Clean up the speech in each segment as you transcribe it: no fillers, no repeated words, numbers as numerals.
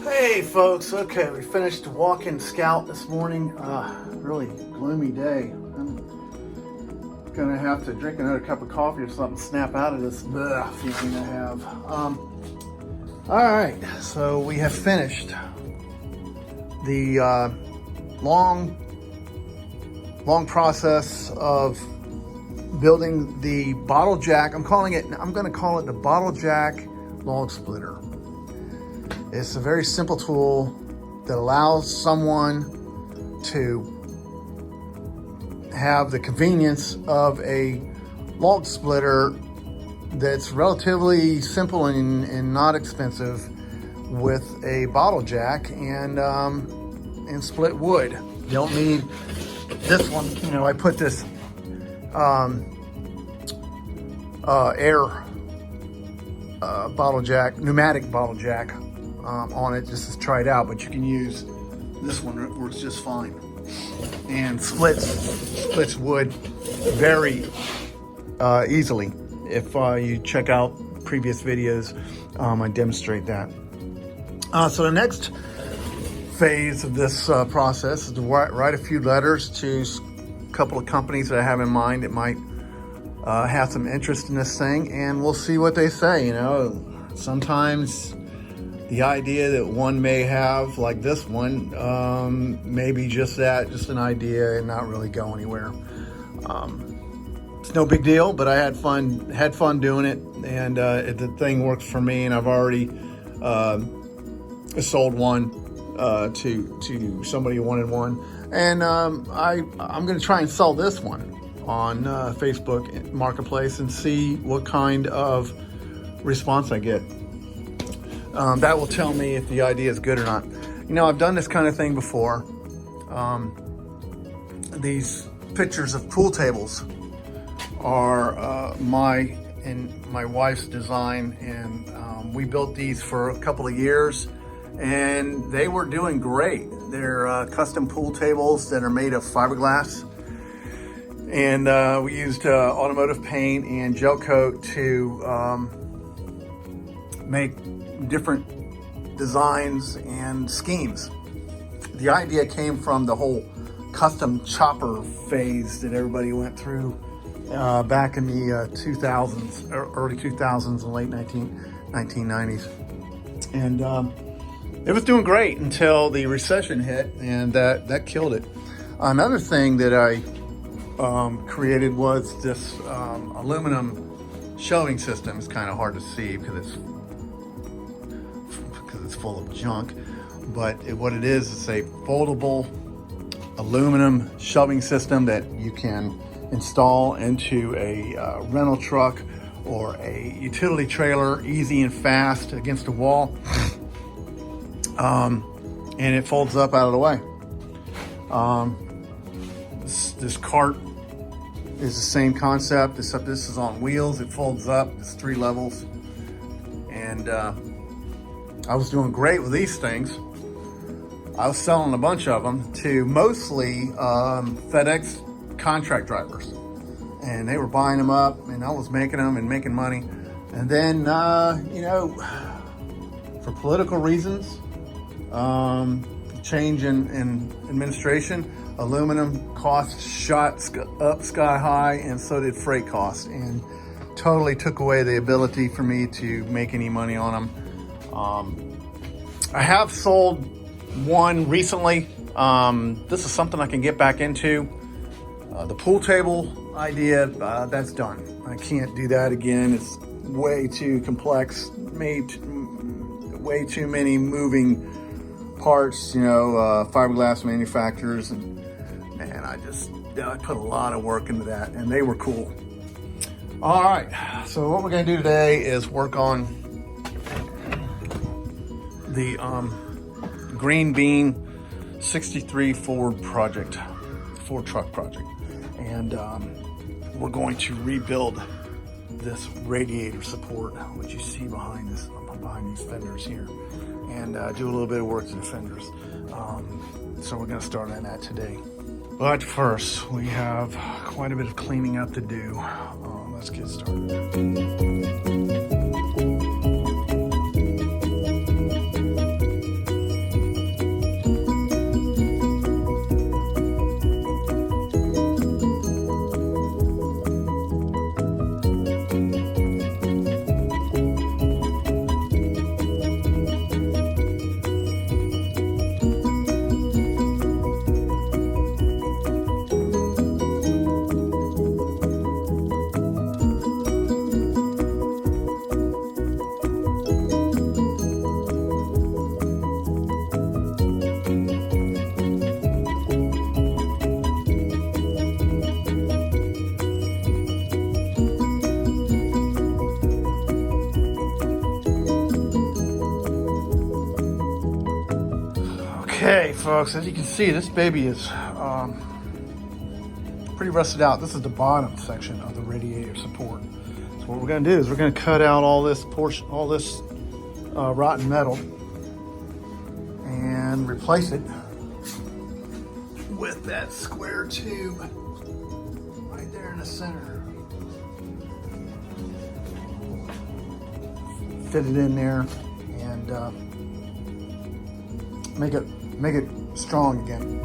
Hey folks, okay, we finished walk-in scout this morning. Really gloomy day. I'm gonna have to drink another cup of coffee or something, snap out of this feeling I have. All right, so we have finished the long process of building the bottle jack. I'm gonna call it the bottle jack log splitter. It's a very simple tool that allows someone to have the convenience of a log splitter that's relatively simple and not expensive with a bottle jack and split wood. You don't need this one. You know, I put this air bottle jack, pneumatic bottle jack on it just to try it out, but you can use this one. It works just fine and splits wood very easily. If you check out previous videos, I demonstrate that. So the next phase of this process is to write a few letters to a couple of companies that I have in mind that might have some interest in this thing, and we'll see what they say. You know, sometimes the idea that one may have, like this one, may be just an idea and not really go anywhere. It's no big deal, but I had fun doing it, and the thing works for me, and I've already sold one to somebody who wanted one, and I'm going to try and sell this one on Facebook Marketplace and see what kind of response I get. That will tell me if the idea is good or not. You know, I've done this kind of thing before. These pictures of pool tables are my wife's design, and we built these for a couple of years, and they were doing great. They're custom pool tables that are made of fiberglass, and we used automotive paint and gel coat to make different designs and schemes. The idea came from the whole custom chopper phase that everybody went through back in the 2000s, early 2000s and late 1990s. And it was doing great until the recession hit, and that killed it. Another thing that I created was this aluminum shelving system. It's kind of hard to see because it's full of junk, but what it is, it's a foldable aluminum shelving system that you can install into a rental truck or a utility trailer, easy and fast, against a wall, and it folds up out of the way. This cart is the same concept, except this is on wheels. It folds up. It's 3 levels, and I was doing great with these things. I was selling a bunch of them to mostly FedEx contract drivers, and they were buying them up, and I was making them and making money. And then, you know, for political reasons, change in administration, aluminum costs shot up sky high, and so did freight costs, and totally took away the ability for me to make any money on them. I have sold one recently. This is something I can get back into. The pool table idea, that's done. I can't do that again. It's way too complex, way too many moving parts, you know, fiberglass manufacturers, and man, I put a lot of work into that, and they were cool. All right, so what we're gonna do today is work on the Green Bean 63 Ford truck project, and we're going to rebuild this radiator support, which you see behind these fenders here, and do a little bit of work to the fenders. So we're going to start on that today. But first, we have quite a bit of cleaning up to do. Let's get started. Okay, folks, as you can see, this baby is pretty rusted out. This is the bottom section of the radiator support. So what we're going to do is we're going to cut out all this portion, all this rotten metal, and replace it with that square tube right there in the center. Fit it in there and make it strong again.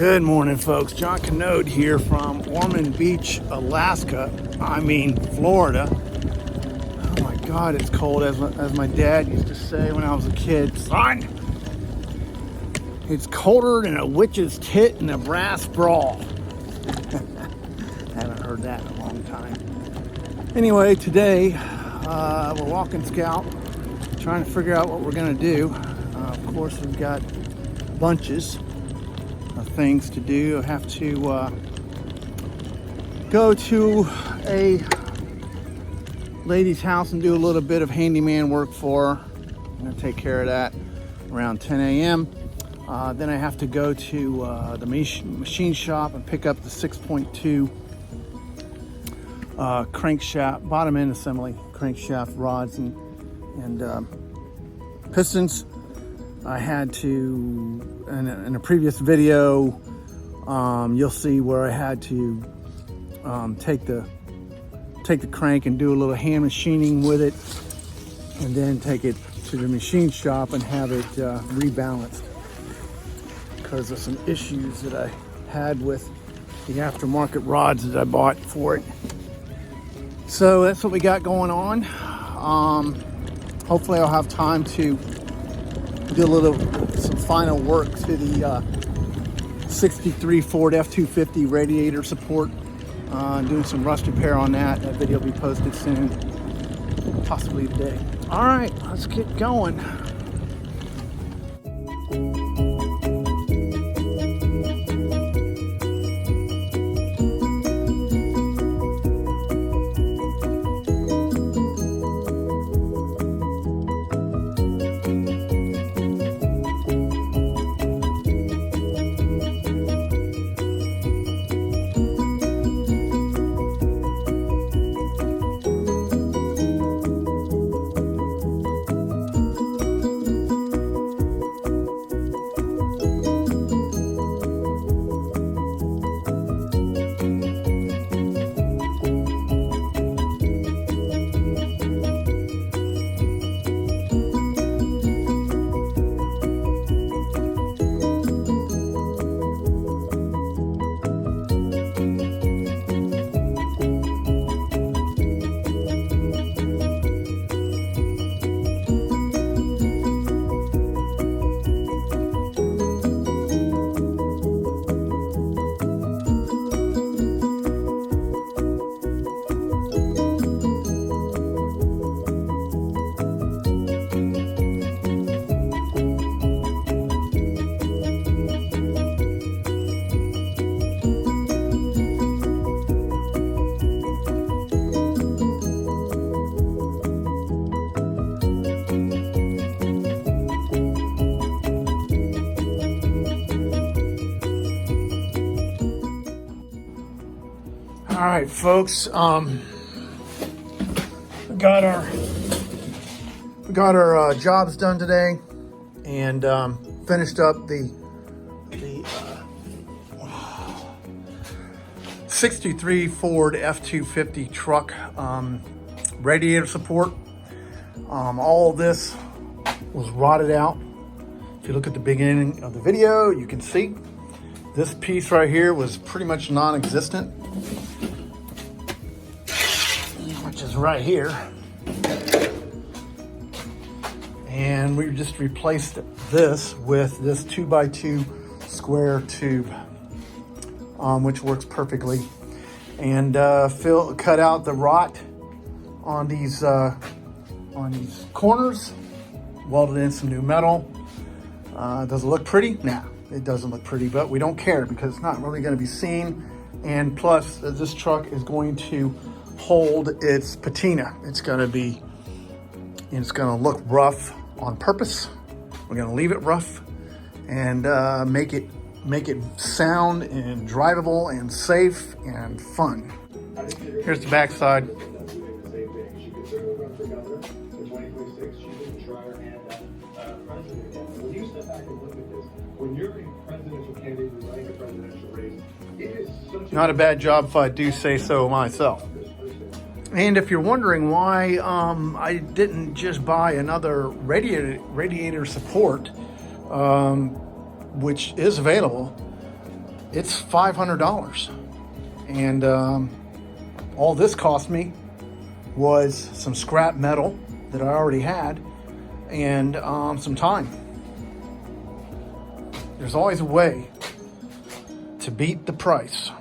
Good morning, folks. John Canode here from Ormond Beach, Alaska. Florida. Oh my God, it's cold. As my dad used to say when I was a kid, son, it's colder than a witch's tit in a brass brawl. Haven't heard that in a long time. Anyway, today we're walking Scout, trying to figure out what we're going to do. Of course, we've got bunches of things to do. I have to go to a lady's house and do a little bit of handyman work for her. I'm going to take care of that around 10 a.m. Then I have to go to the machine shop and pick up the 6.2 crankshaft, bottom end assembly crankshaft rods and pistons. I had to, in a previous video, you'll see where I had to take the crank and do a little hand machining with it, and then take it to the machine shop and have it rebalanced because of some issues that I had with the aftermarket rods that I bought for it. So that's what we got going on. Hopefully I'll have time to do some final work to the 63 Ford F250 radiator support. Doing some rust repair on that. That video will be posted soon, possibly today. All right, let's get going. All right, folks. We got our jobs done today, and finished up the 63 Ford F250 truck radiator support. All of this was rotted out. If you look at the beginning of the video, you can see this piece right here was pretty much non-existent, which is right here. And we just replaced this with this 2x2 square tube, which works perfectly. And cut out the rot on these corners, welded in some new metal. Does it look pretty? Nah, it doesn't look pretty, but we don't care because it's not really going to be seen. And plus, this truck is going to hold its patina. It's going to look rough on purpose. We're going to leave it rough and make it sound and drivable and safe and fun. Here's the back side. Not a bad job if I do say so myself. And if you're wondering why I didn't just buy another radiator support, which is available, it's $500. And all this cost me was some scrap metal that I already had and some time. There's always a way to beat the price.